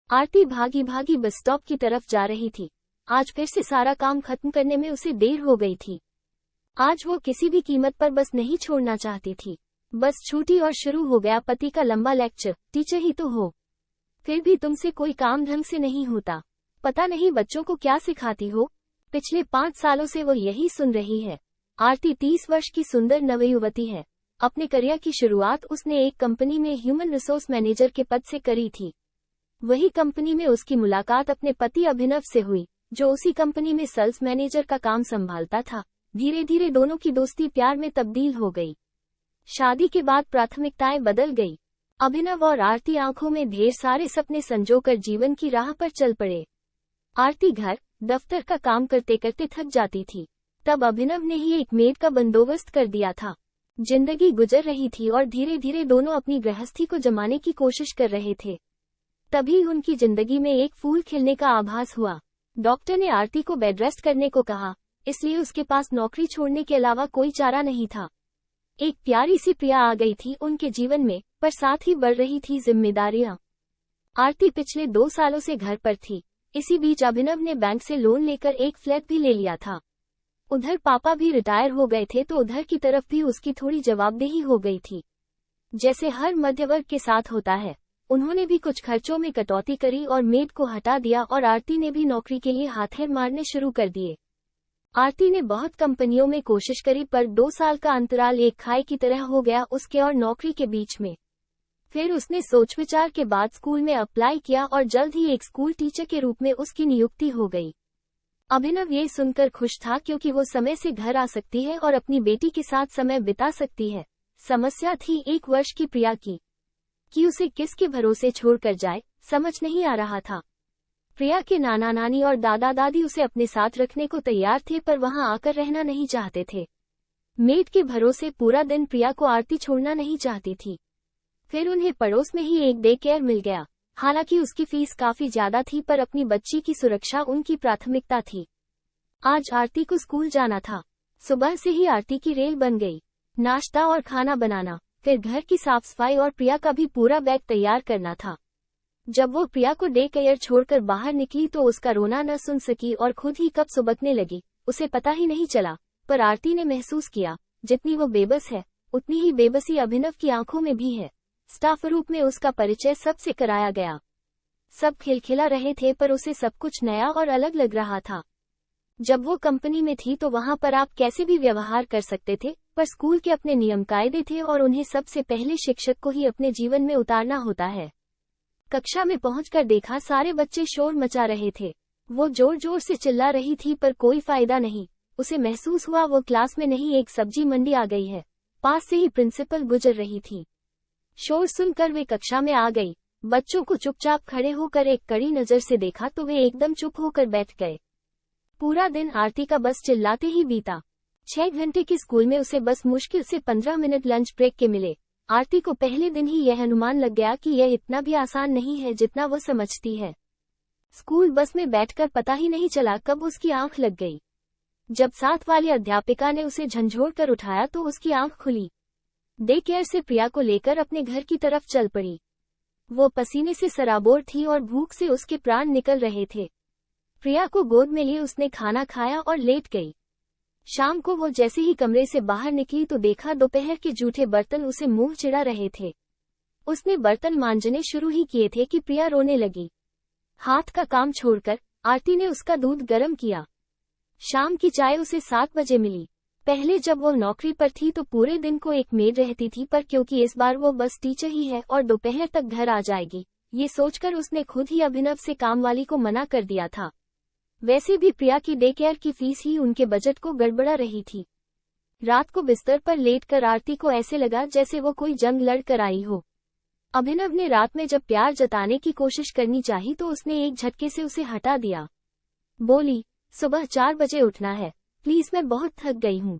आरती भागी भागी bus stop की तरफ जा रही थी। आज फिर से सारा काम खत्म करने में उसे देर हो गई थी। आज वो किसी भी कीमत पर बस नहीं छोड़ना चाहती थी। बस छूटी और शुरू हो गया पति का लंबा लेक्चर। टीचर ही तो हो, फिर भी तुमसे कोई काम ढंग से नहीं होता। पता नहीं बच्चों को क्या सिखाती हो। पिछले 5 सालों से वो यही सुन रही है। आरती 30 वर्ष की सुंदर नवयुवती है। अपने करियर की शुरुआत उसने एक कंपनी में ह्यूमन रिसोर्स मैनेजर के पद से करी थी। वही कंपनी में उसकी मुलाकात अपने पति अभिनव से हुई, जो उसी कंपनी में सेल्स मैनेजर का काम संभालता था। धीरे धीरे दोनों की दोस्ती प्यार में तब्दील हो गई। शादी के बाद प्राथमिकताएं बदल गई। अभिनव और आरती आंखों में ढेर सारे सपने संजोकर जीवन की राह पर चल पड़े। आरती घर दफ्तर का काम करते करते थक जाती थी। तब अभिनव ने ही एक मेड का बंदोबस्त कर दिया था। जिंदगी गुजर रही थी और धीरे धीरे दोनों अपनी गृहस्थी को जमाने की कोशिश कर रहे थे। तभी उनकी जिंदगी में एक फूल खिलने का आभास हुआ। डॉक्टर ने आरती को बेड रेस्ट करने को कहा, इसलिए उसके पास नौकरी छोड़ने के अलावा कोई चारा नहीं था। एक प्यारी सी प्रिया आ गई थी उनके जीवन में, पर साथ ही बढ़ रही थी जिम्मेदारियां। आरती पिछले 2 सालों से घर पर थी। इसी बीच अभिनव ने बैंक से लोन लेकर एक फ्लैट भी ले लिया था। उधर पापा भी रिटायर हो गए थे, तो उधर की तरफ भी उसकी थोड़ी जवाबदेही हो गई थी। जैसे हर मध्यवर्ग के साथ होता है, उन्होंने भी कुछ खर्चों में कटौती करी और मेड को हटा दिया और आरती ने भी नौकरी के लिए हाथेर मारने शुरू कर दिए। आरती ने बहुत कंपनियों में कोशिश करी, पर 2 साल का अंतराल एक खाई की तरह हो गया उसके और नौकरी के बीच में। फिर उसने सोच विचार के बाद स्कूल में अप्लाई किया और जल्द ही एक स्कूल टीचर के रूप में उसकी नियुक्ति हो गई। अभिनव ये सुनकर खुश था, क्योंकि वो समय से घर आ सकती है और अपनी बेटी के साथ समय बिता सकती है। समस्या थी 1 वर्ष की प्रिया की, कि उसे किसके भरोसे छोड़कर जाए, समझ नहीं आ रहा था। प्रिया के नाना नानी और दादा दादी उसे अपने साथ रखने को तैयार थे, पर वहां आकर रहना नहीं चाहते थे। मेड के भरोसे पूरा दिन प्रिया को आरती छोड़ना नहीं चाहती थी। फिर उन्हें पड़ोस में ही एक डे केयर मिल गया। हालांकि उसकी फीस काफी ज्यादा थी, पर अपनी बच्ची की सुरक्षा उनकी प्राथमिकता थी। आज आरती को स्कूल जाना था। सुबह से ही आरती की रेल बन गई। नाश्ता और खाना बनाना, फिर घर की साफ सफाई और प्रिया का भी पूरा बैग तैयार करना था। जब वो प्रिया को डे केयर छोड़कर बाहर निकली तो उसका रोना न सुन सकी और खुद ही कब सुबकने लगी, उसे पता ही नहीं चला। पर आरती ने महसूस किया, जितनी वो बेबस है, उतनी ही बेबसी अभिनव की आंखों में भी है। स्टाफ रूप में उसका परिचय सबसे कराया गया। सब खिलखिला रहे थे, पर उसे सब कुछ नया और अलग लग रहा था। जब वो कंपनी में थी तो वहां पर आप कैसे भी व्यवहार कर सकते थे, पर स्कूल के अपने नियम कायदे थे और उन्हें सबसे पहले शिक्षक को ही अपने जीवन में उतारना होता है। कक्षा में पहुंचकर देखा, सारे बच्चे शोर मचा रहे थे। वो जोर जोर से चिल्ला रही थी, पर कोई फायदा नहीं। उसे महसूस हुआ वो क्लास में नहीं, एक सब्जी मंडी आ गई है। पास से ही प्रिंसिपल गुजर रही थी। शोर सुनकर वे कक्षा में आ गई। बच्चों को चुपचाप खड़े होकर एक कड़ी नजर से देखा तो वे एकदम चुप होकर बैठ गए। पूरा दिन आरती का बस चिल्लाते ही बीता। 6 घंटे के स्कूल में उसे बस मुश्किल से 15 मिनट लंच ब्रेक के मिले। आरती को पहले दिन ही यह अनुमान लग गया कि यह इतना भी आसान नहीं है जितना वो समझती है। स्कूल बस में बैठकर पता ही नहीं चला कब उसकी आंख लग गई। जब साथ वाली अध्यापिका ने उसे झंझोड़ कर उठाया तो उसकी आंख खुली। डे केयर से प्रिया को लेकर अपने घर की तरफ चल पड़ी। वो पसीने से सराबोर थी और भूख से उसके प्राण निकल रहे थे। प्रिया को गोद में लिए उसने खाना खाया और लेट गई। शाम को वो जैसे ही कमरे से बाहर निकली तो देखा दोपहर के जूठे बर्तन उसे मुंह चिढ़ा रहे थे। उसने बर्तन मांजने शुरू ही किए थे कि प्रिया रोने लगी। हाथ का काम छोड़कर आरती ने उसका दूध गर्म किया। शाम की चाय उसे 7 बजे मिली। पहले जब वो नौकरी पर थी तो पूरे दिन को एक मेड रहती थी, पर क्योंकि इस बार वो बस टीचर ही है और दोपहर तक घर आ जाएगी, ये सोचकर उसने खुद ही अभिनव से काम वाली को मना कर दिया था। वैसे भी प्रिया की डे केयर की फीस ही उनके बजट को गड़बड़ा रही थी। रात को बिस्तर पर लेटकर आरती को ऐसे लगा जैसे वो कोई जंग लड़ कर आई हो। अभिनव ने रात में जब प्यार जताने की कोशिश करनी चाही तो उसने एक झटके से उसे हटा दिया। बोली, सुबह 4 बजे उठना है, प्लीज, मैं बहुत थक गई हूँ।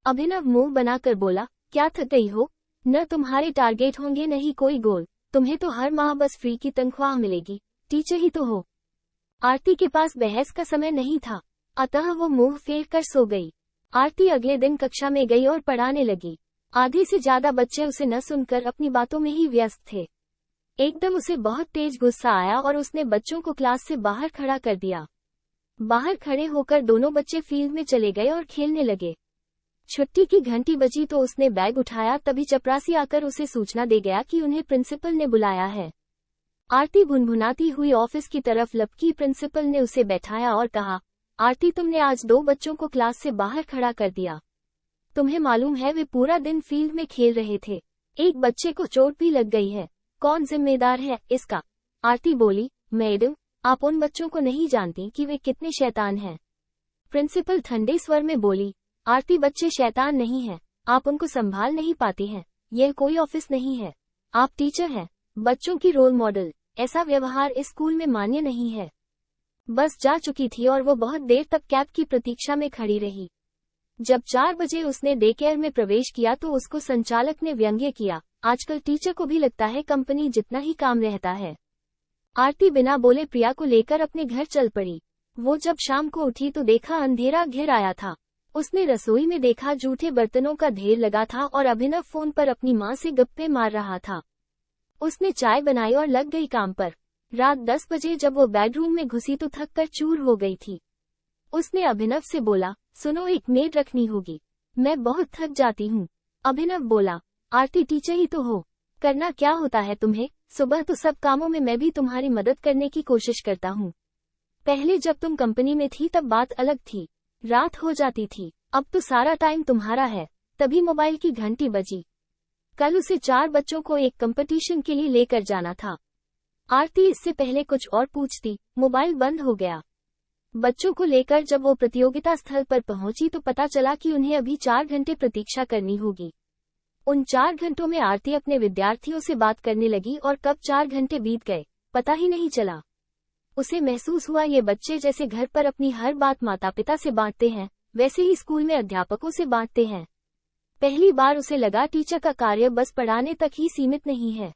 अभिनव मुंह बनाकर बोला, क्या थक गई हो? न तुम्हारे टारगेट होंगे न ही कोई गोल, तुम्हें तो हर माह बस फ्री की तनख्वाह मिलेगी, टीचर ही तो हो। आरती के पास बहस का समय नहीं था, अतः वो मुंह फेर कर सो गई। आरती अगले दिन कक्षा में गई और पढ़ाने लगी। आधे से ज्यादा बच्चे उसे न सुनकर अपनी बातों में ही व्यस्त थे। एकदम उसे बहुत तेज गुस्सा आया और उसने बच्चों को क्लास से बाहर खड़ा कर दिया। बाहर खड़े होकर दोनों बच्चे फील्ड में चले गए और खेलने लगे। छुट्टी की घंटी बजी तो उसने बैग उठाया, तभी चपरासी आकर उसे सूचना दे गया कि उन्हें प्रिंसिपल ने बुलाया है। आरती भुनभुनाती हुई ऑफिस की तरफ लपकी। प्रिंसिपल ने उसे बैठाया और कहा, आरती, तुमने आज 2 बच्चों को क्लास से बाहर खड़ा कर दिया। तुम्हें मालूम है वे पूरा दिन फील्ड में खेल रहे थे। एक बच्चे को चोट भी लग गई है। कौन जिम्मेदार है इसका? आरती बोली, मैडम, आप उन बच्चों को नहीं जानती कि वे कितने शैतान हैं। प्रिंसिपल ठंडे स्वर में बोली, आरती, बच्चे शैतान नहीं हैं, आप उनको संभाल नहीं पाती हैं। यह कोई ऑफिस नहीं है, आप टीचर हैं, बच्चों की रोल मॉडल। ऐसा व्यवहार इस स्कूल में मान्य नहीं है। बस जा चुकी थी और वो बहुत देर तक कैब की प्रतीक्षा में खड़ी रही। जब 4 बजे उसने डे केयर में प्रवेश किया तो उसको संचालक ने व्यंग्य किया, आजकल टीचर को भी लगता है कंपनी जितना ही काम रहता है। आरती बिना बोले प्रिया को लेकर अपने घर चल पड़ी। वो जब शाम को उठी तो देखा अंधेरा घिर आया था। उसने रसोई में देखा जूठे बर्तनों का ढेर लगा था और अभिनव फोन पर अपनी माँ से गप्पे मार रहा था। उसने चाय बनाई और लग गई काम पर। रात 10 बजे जब वो बेडरूम में घुसी तो थक कर चूर हो गई थी। उसने अभिनव से बोला, सुनो, एक मेड रखनी होगी, मैं बहुत थक जाती हूँ। अभिनव बोला, आरती, टीचर ही तो हो, करना क्या होता है तुम्हें? सुबह तो सब कामों में मैं भी तुम्हारी मदद करने की कोशिश करता हूँ। पहले जब तुम कंपनी में थी तब बात अलग थी, रात हो जाती थी, अब तो सारा टाइम तुम्हारा है। तभी मोबाइल की घंटी बजी। कल उसे 4 बच्चों को एक कंपटीशन के लिए लेकर जाना था। आरती इससे पहले कुछ और पूछती, मोबाइल बंद हो गया। बच्चों को लेकर जब वो प्रतियोगिता स्थल पर पहुंची तो पता चला कि उन्हें अभी 4 घंटे प्रतीक्षा करनी होगी। उन 4 घंटों में आरती अपने विद्यार्थियों से बात करने लगी और कब 4 घंटे बीत गए पता ही नहीं चला। उसे महसूस हुआ ये बच्चे जैसे घर पर अपनी हर बात माता पिता से बांटते हैं, वैसे ही स्कूल में अध्यापकों से बांटते हैं। पहली बार उसे लगा टीचर का कार्य बस पढ़ाने तक ही सीमित नहीं है।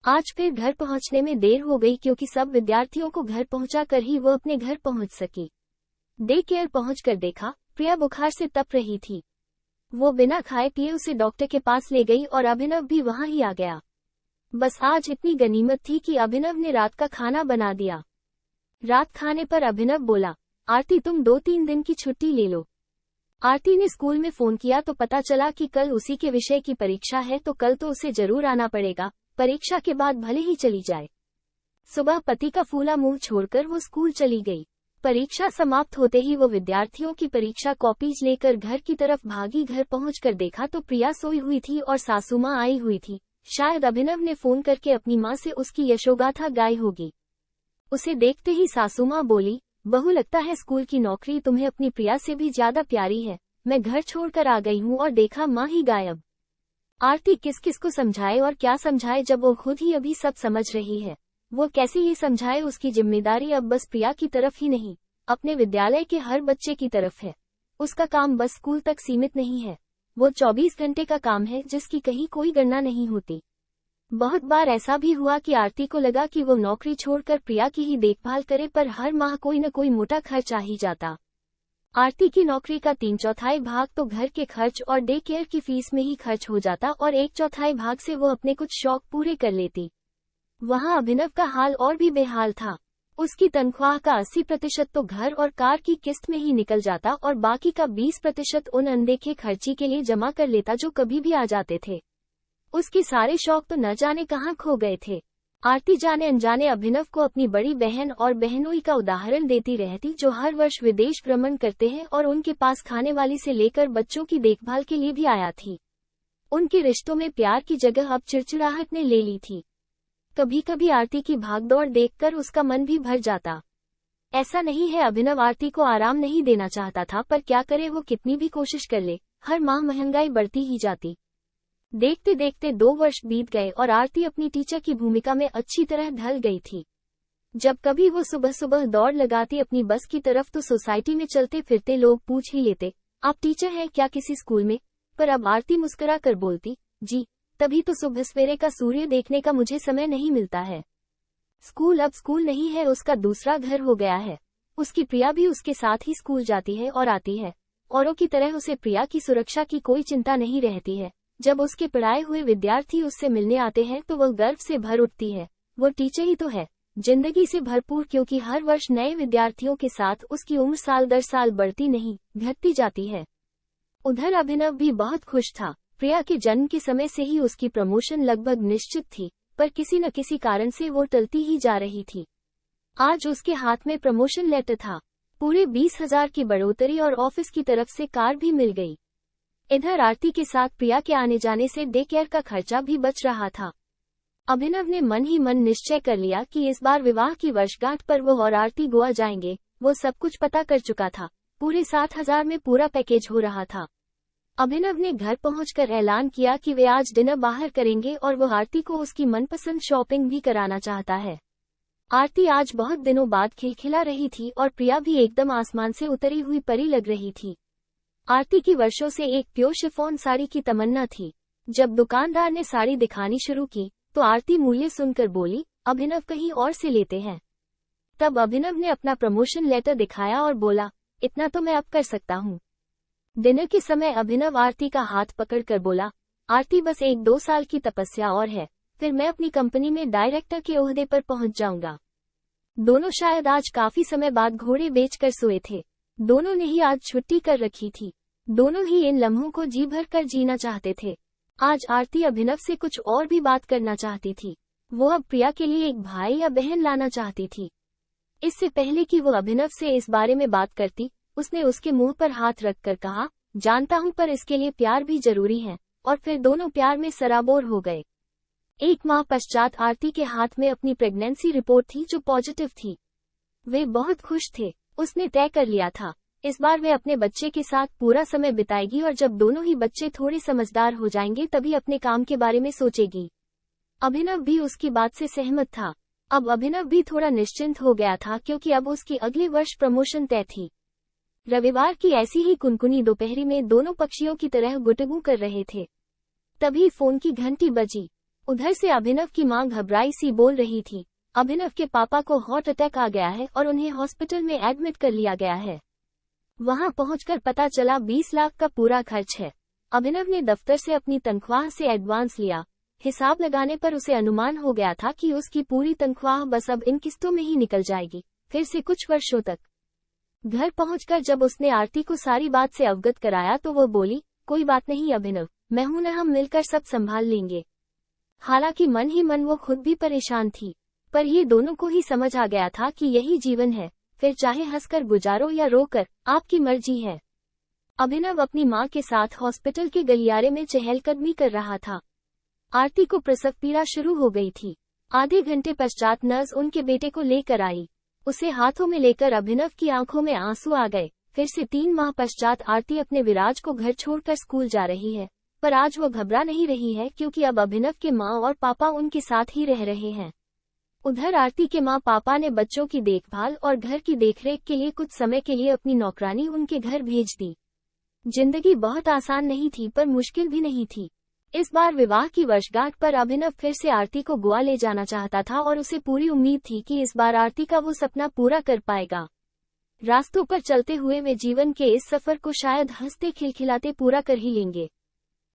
आज फिर घर पहुंचने में देर हो गई क्योंकि सब विद्यार्थियों को घर पहुंचाकर ही वो अपने घर पहुंच सकी। डे केयर पहुंचकर देखा, प्रिया बुखार से तप रही थी। वो बिना खाए पिए उसे डॉक्टर के पास ले गई और अभिनव भी वहां ही आ गया। बस आज इतनी गनीमत थी कि अभिनव ने रात का खाना बना दिया। रात खाने पर अभिनव बोला, आरती, तुम 2-3 दिन की छुट्टी ले लो। आरती ने स्कूल में फोन किया तो पता चला कि कल उसी के विषय की परीक्षा है, तो कल तो उसे जरूर आना पड़ेगा, परीक्षा के बाद भले ही चली जाए। सुबह पति का फूला मुंह छोड़कर वो स्कूल चली गई। परीक्षा समाप्त होते ही वो विद्यार्थियों की परीक्षा कॉपीज लेकर घर की तरफ भागी। घर पहुंचकर देखा तो प्रिया सोई हुई थी और सासू माँ आई हुई थी। शायद अभिनव ने फोन करके अपनी माँ से उसकी यशोगाथा गाई होगी। उसे देखते ही सासू माँ बोली, बहू, लगता है स्कूल की नौकरी तुम्हें अपनी प्रिया से भी ज्यादा प्यारी है। मैं घर छोड़कर आ गई हूँ और देखा माँ ही गायब। आरती किस किस को समझाए और क्या समझाए जब वो खुद ही अभी सब समझ रही है। वो कैसे ये समझाए? उसकी जिम्मेदारी अब बस प्रिया की तरफ ही नहीं, अपने विद्यालय के हर बच्चे की तरफ है। उसका काम बस स्कूल तक सीमित नहीं है, वो 24 घंटे का काम है जिसकी कहीं कोई गणना नहीं होती। बहुत बार ऐसा भी हुआ कि आरती को लगा कि वो नौकरी छोड़कर प्रिया की ही देखभाल करे, पर हर माह कोई न कोई मोटा खर्च आ ही जाता। आरती की नौकरी का 3/4 भाग तो घर के खर्च और डे केयर की फीस में ही खर्च हो जाता और 1/4 भाग से वो अपने कुछ शौक पूरे कर लेती। वहाँ अभिनव का हाल और भी बेहाल था। उसकी तनख्वाह का 80% तो घर और कार की किस्त में ही निकल जाता और बाकी का 20% उन अनदेखे खर्ची के लिए जमा कर लेता जो कभी भी आ जाते थे। उसके सारे शौक तो न जाने कहाँ खो गए थे। आरती जाने अनजाने अभिनव को अपनी बड़ी बहन और बहनोई का उदाहरण देती रहती, जो हर वर्ष विदेश भ्रमण करते हैं और उनके पास खाने वाली से लेकर बच्चों की देखभाल के लिए भी आया थी। उनके रिश्तों में प्यार की जगह अब चिड़चिड़ाहट ने ले ली थी। कभी कभी आरती की भागदौड़ देखकर उसका मन भी भर जाता। ऐसा नहीं है अभिनव आरती को आराम नहीं देना चाहता था, पर क्या करे, वो कितनी भी कोशिश कर ले, हर माह महंगाई बढ़ती ही जाती। देखते देखते 2 वर्ष बीत गए और आरती अपनी टीचर की भूमिका में अच्छी तरह ढल गई थी। जब कभी वो सुबह सुबह दौड़ लगाती अपनी बस की तरफ तो सोसाइटी में चलते फिरते लोग पूछ ही लेते, आप टीचर हैं क्या किसी स्कूल में? पर अब आरती मुस्कुरा कर बोलती, जी, तभी तो सुबह सवेरे का सूर्य देखने का मुझे समय नहीं मिलता है। स्कूल अब स्कूल नहीं है, उसका दूसरा घर हो गया है। उसकी प्रिया भी उसके साथ ही स्कूल जाती है और आती है। औरों की तरह उसे प्रिया की सुरक्षा की कोई चिंता नहीं रहती है। जब उसके पढ़ाए हुए विद्यार्थी उससे मिलने आते हैं तो वह गर्व से भर उठती है। वो टीचर ही तो है, जिंदगी से भरपूर, क्योंकि हर वर्ष नए विद्यार्थियों के साथ उसकी उम्र साल दर साल बढ़ती नहीं, घटती जाती है। उधर अभिनव भी बहुत खुश था। प्रिया के जन्म के समय से ही उसकी प्रमोशन लगभग निश्चित थी, पर किसी न किसी कारण से वो टलती ही जा रही थी। आज उसके हाथ में प्रमोशन लेटर था, पूरे 20,000 की बढ़ोतरी और ऑफिस की तरफ से कार भी मिल गई। इधर आरती के साथ प्रिया के आने जाने से डे केयर का खर्चा भी बच रहा था। अभिनव ने मन ही मन निश्चय कर लिया कि इस बार विवाह की वर्षगांठ पर वो और आरती गोवा जाएंगे। वो सब कुछ पता कर चुका था, पूरे 7,000 में पूरा पैकेज हो रहा था। अभिनव ने घर पहुंचकर ऐलान किया कि वे आज डिनर बाहर करेंगे और वो आरती को उसकी मनपसंद शॉपिंग भी कराना चाहता है। आरती आज बहुत दिनों बाद खिलखिला रही थी और प्रिया भी एकदम आसमान से उतरी हुई परी लग रही थी। आरती की वर्षों से एक प्योर शिफॉन साड़ी की तमन्ना थी। जब दुकानदार ने साड़ी दिखानी शुरू की तो आरती मूल्य सुनकर बोली, अभिनव कहीं और से लेते हैं। तब अभिनव ने अपना प्रमोशन लेटर दिखाया और बोला, इतना तो मैं अब कर सकता हूँ। डिनर के समय अभिनव आरती का हाथ पकड़कर बोला, आरती बस 1-2 साल की तपस्या और है, फिर मैं अपनी कंपनी में डायरेक्टर के ओहदे पर पहुंच जाऊंगा। दोनों शायद आज काफी समय बाद घोड़े बेचकर सोए थे। दोनों ने ही आज छुट्टी कर रखी थी। दोनों ही इन लम्हों को जी भर कर जीना चाहते थे। आज आरती अभिनव से कुछ और भी बात करना चाहती थी। वो अब प्रिया के लिए एक भाई या बहन लाना चाहती थी। इससे पहले कि वो अभिनव से इस बारे में बात करती, उसने उसके मुंह पर हाथ रखकर कहा, जानता हूं, पर इसके लिए प्यार भी जरूरी है। और फिर दोनों प्यार में सराबोर हो गए। 1 माह पश्चात आरती के हाथ में अपनी प्रेगनेंसी रिपोर्ट थी जो पॉजिटिव थी। वे बहुत खुश थे। उसने तय कर लिया था, इस बार वे अपने बच्चे के साथ पूरा समय बिताएगी और जब दोनों ही बच्चे थोड़े समझदार हो जाएंगे तभी अपने काम के बारे में सोचेगी। अभिनव भी उसकी बात से सहमत था। अब अभिनव भी थोड़ा निश्चिंत हो गया था, क्योंकि अब उसकी अगले वर्ष प्रमोशन तय थी। रविवार की ऐसी ही कुनकुनी दोपहरी में दोनों पक्षियों की तरह गुटगू कर रहे थे। तभी फोन की घंटी बजी। उधर से अभिनव की मां घबराई सी बोल रही थी, अभिनव के पापा को हार्ट अटैक आ गया है और उन्हें हॉस्पिटल में एडमिट कर लिया गया है। वहां पहुंचकर पता चला 20 लाख का पूरा खर्च है। अभिनव ने दफ्तर से अपनी तनख्वाह से एडवांस लिया। हिसाब लगाने पर उसे अनुमान हो गया था कि उसकी पूरी तनख्वाह बस अब इन किस्तों में ही निकल जाएगी, फिर से कुछ वर्षों तक। घर पहुंचकर जब उसने आरती को सारी बात से अवगत कराया तो वो बोली, कोई बात नहीं अभिनव, मैं हूं न, हम मिलकर सब संभाल लेंगे। हालांकि मन ही मन वो खुद भी परेशान थी, पर ये दोनों को ही समझ आ गया था कि यही जीवन है, फिर चाहे हंसकर गुजारो या रोकर, आपकी मर्जी है। अभिनव अपनी मां के साथ हॉस्पिटल के गलियारे में चहलकदमी कर रहा था। आरती को प्रसव पीड़ा शुरू हो गई थी। आधे घंटे पश्चात नर्स उनके बेटे को लेकर आई। उसे हाथों में लेकर अभिनव की आंखों में आंसू आ गए। फिर से 3 माह पश्चात आरती अपने विराज को घर छोड़कर स्कूल जा रही है, पर आज वो घबरा नहीं रही है, क्योंकि अब अभिनव के माँ और पापा उनके साथ ही रह रहे हैं। उधर आरती के माँ पापा ने बच्चों की देखभाल और घर की देखरेख के लिए कुछ समय के लिए अपनी नौकरानी उनके घर भेज दी। जिंदगी बहुत आसान नहीं थी, पर मुश्किल भी नहीं थी। इस बार विवाह की वर्षगांठ पर अभिनव फिर से आरती को गोवा ले जाना चाहता था और उसे पूरी उम्मीद थी कि इस बार आरती का वो सपना पूरा कर पाएगा। रास्तों पर चलते हुए वे जीवन के इस सफर को शायद हंसते खिलखिलाते पूरा कर ही लेंगे।